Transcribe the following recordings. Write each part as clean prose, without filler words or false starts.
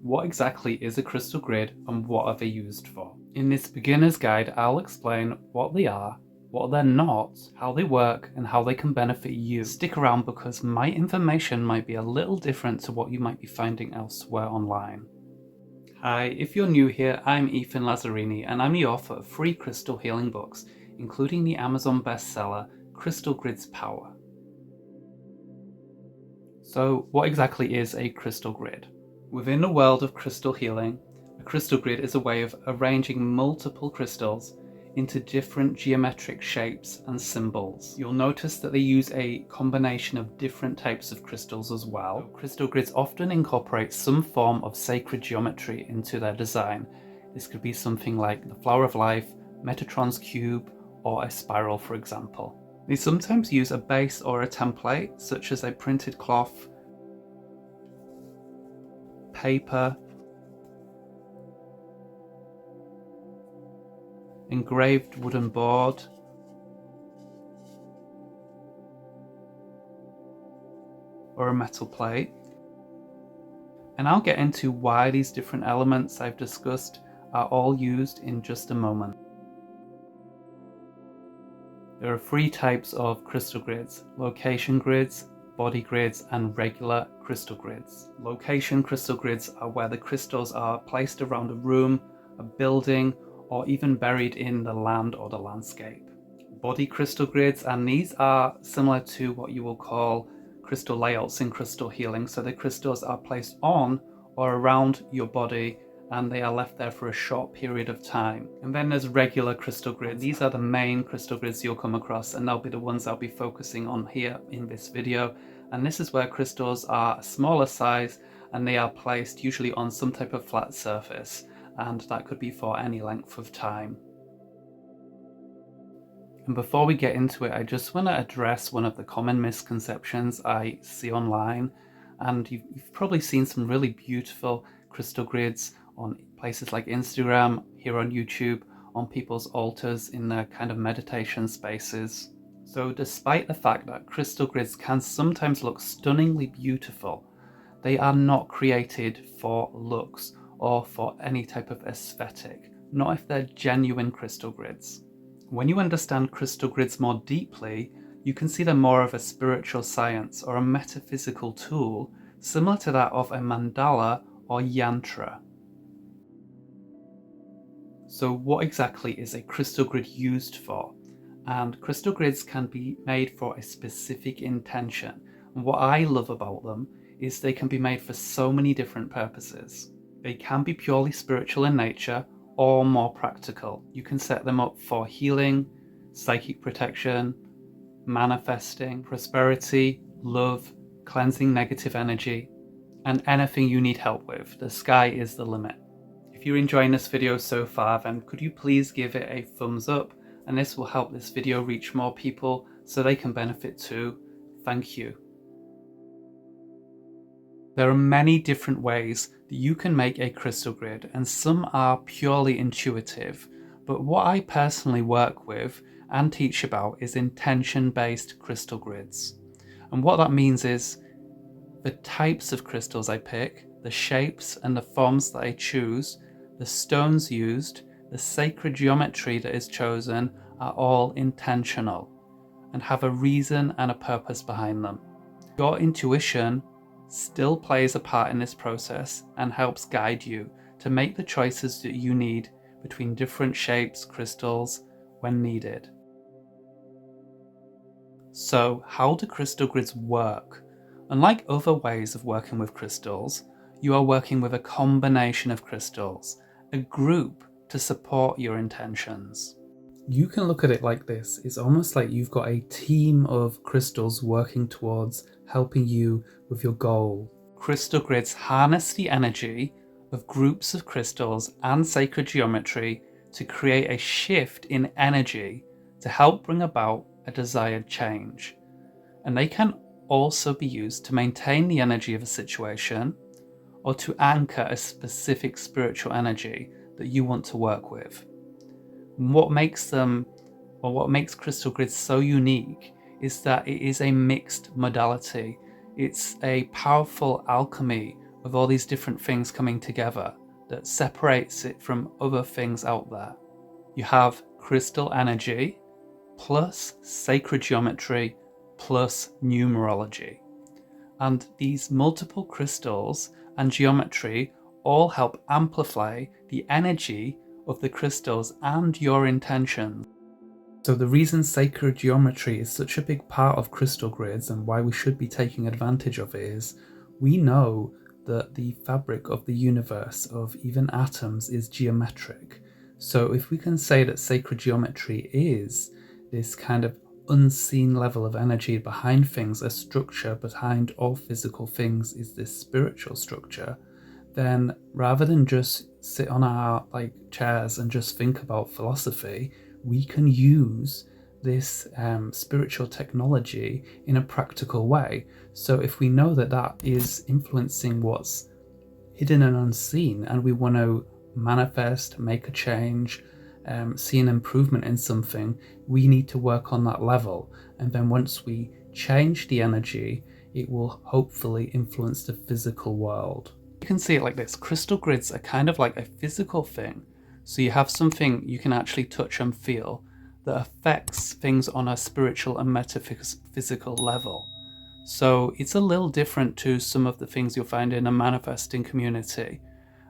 what exactly is a crystal grid and what are they used for? In this beginner's guide, I'll explain what they are, what they're not, how they work, and how they can benefit you. Stick around because my information might be a little different to what you might be finding elsewhere online. Hi, if you're new here, I'm Ethan Lazzarini and I'm the author of 3 crystal healing books, including the Amazon bestseller Crystal Grid's Power. So, what exactly is a crystal grid? Within the world of crystal healing, a crystal grid is a way of arranging multiple crystals into different geometric shapes and symbols. You'll notice that they use a combination of different types of crystals as well. Crystal grids often incorporate some form of sacred geometry into their design. This could be something like the Flower of Life, Metatron's cube, or a spiral, for example. They sometimes use a base or a template, such as a printed cloth, paper, engraved wooden board, or a metal plate. And I'll get into why these different elements I've discussed are all used in just a moment. There are 3 types of crystal grids: location grids, body grids, and regular crystal grids. Location crystal grids are where the crystals are placed around a room, a building, or even buried in the land or the landscape. Body crystal grids, and these are similar to what you will call crystal layouts in crystal healing. So the crystals are placed on or around your body and they are left there for a short period of time. And then there's regular crystal grids. These are the main crystal grids you'll come across, and they'll be the ones I'll be focusing on here in this video. And this is where crystals are a smaller size and they are placed usually on some type of flat surface, and that could be for any length of time. And before we get into it, I just want to address one of the common misconceptions I see online. And you've probably seen some really beautiful crystal grids on places like Instagram, here on YouTube, on people's altars in their kind of meditation spaces. So despite the fact that crystal grids can sometimes look stunningly beautiful, they are not created for looks or for any type of aesthetic, not if they're genuine crystal grids. When you understand crystal grids more deeply, you can see them more of a spiritual science or a metaphysical tool, similar to that of a mandala or yantra. So what exactly is a crystal grid used for? And crystal grids can be made for a specific intention. And what I love about them is they can be made for so many different purposes. They can be purely spiritual in nature or more practical. You can set them up for healing, psychic protection, manifesting, prosperity, love, cleansing negative energy, and anything you need help with. The sky is the limit. If you're enjoying this video so far, then could you please give it a thumbs up, and this will help this video reach more people so they can benefit too. Thank you. There are many different ways that you can make a crystal grid, and some are purely intuitive, but what I personally work with and teach about is intention-based crystal grids. And what that means is the types of crystals I pick, the shapes and the forms that I choose, the stones used, the sacred geometry that is chosen are all intentional and have a reason and a purpose behind them. Your intuition still plays a part in this process and helps guide you to make the choices that you need between different shapes, crystals, when needed. So, how do crystal grids work? Unlike other ways of working with crystals, you are working with a combination of crystals, a group to support your intentions. You can look at it like this. It's almost like you've got a team of crystals working towards helping you with your goal. Crystal grids harness the energy of groups of crystals and sacred geometry to create a shift in energy to help bring about a desired change. And they can also be used to maintain the energy of a situation or to anchor a specific spiritual energy that you want to work with. What makes crystal grids so unique is that it is a mixed modality. It's a powerful alchemy of all these different things coming together that separates it from other things out there. You have crystal energy plus sacred geometry plus numerology. And these multiple crystals and geometry all help amplify the energy of the crystals and your intentions. So the reason sacred geometry is such a big part of crystal grids and why we should be taking advantage of it is we know that the fabric of the universe, of even atoms, is geometric. So if we can say that sacred geometry is this kind of unseen level of energy behind things, a structure behind all physical things is this spiritual structure, then rather than just sit on our chairs and just think about philosophy, we can use this spiritual technology in a practical way. So if we know that that is influencing what's hidden and unseen, and we want to manifest, make a change, see an improvement in something, we need to work on that level. And then once we change the energy, it will hopefully influence the physical world. You can see it like this. Crystal grids are kind of like a physical thing. So you have something you can actually touch and feel that affects things on a spiritual and metaphysical level. So it's a little different to some of the things you'll find in a manifesting community.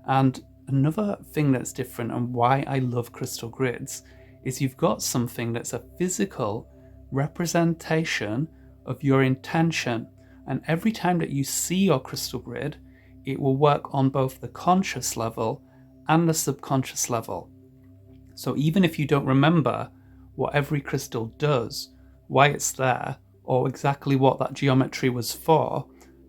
And another thing that's different and why I love crystal grids is you've got something that's a physical representation of your intention. And every time that you see your crystal grid, it will work on both the conscious level and the subconscious level. So even if you don't remember what every crystal does, why it's there, or exactly what that geometry was for,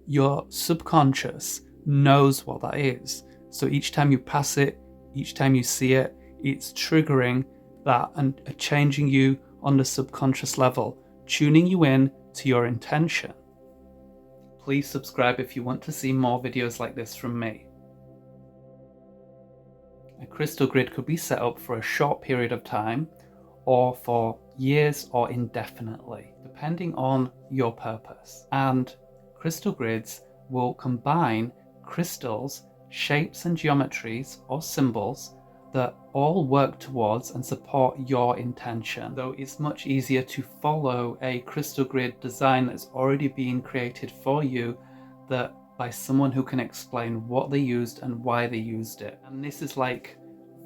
your subconscious knows what that is. So each time you pass it, each time you see it, it's triggering that and changing you on the subconscious level, tuning you in to your intention. Please subscribe if you want to see more videos like this from me. A crystal grid could be set up for a short period of time or for years or indefinitely, depending on your purpose. And crystal grids will combine crystals, shapes and geometries or symbols that all work towards and support your intention. Though it's much easier to follow a crystal grid design that's already been created for you, that by someone who can explain what they used and why they used it. And this is like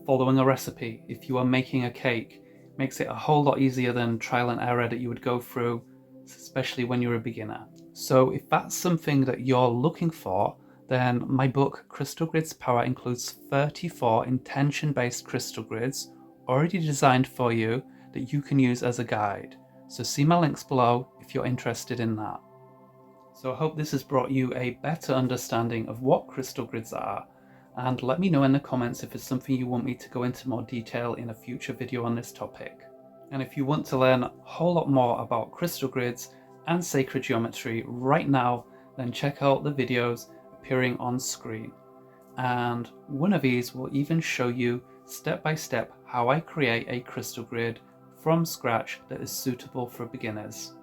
following a recipe. If you are making a cake, it makes it a whole lot easier than trial and error that you would go through, especially when you're a beginner. So if that's something that you're looking for, then my book Crystal Grids Power includes 34 intention-based crystal grids already designed for you that you can use as a guide. So see my links below if you're interested in that. So I hope this has brought you a better understanding of what crystal grids are, and let me know in the comments if it's something you want me to go into more detail in a future video on this topic. And if you want to learn a whole lot more about crystal grids and sacred geometry right now, then check out the videos appearing on screen. And one of these will even show you step by step how I create a crystal grid from scratch that is suitable for beginners.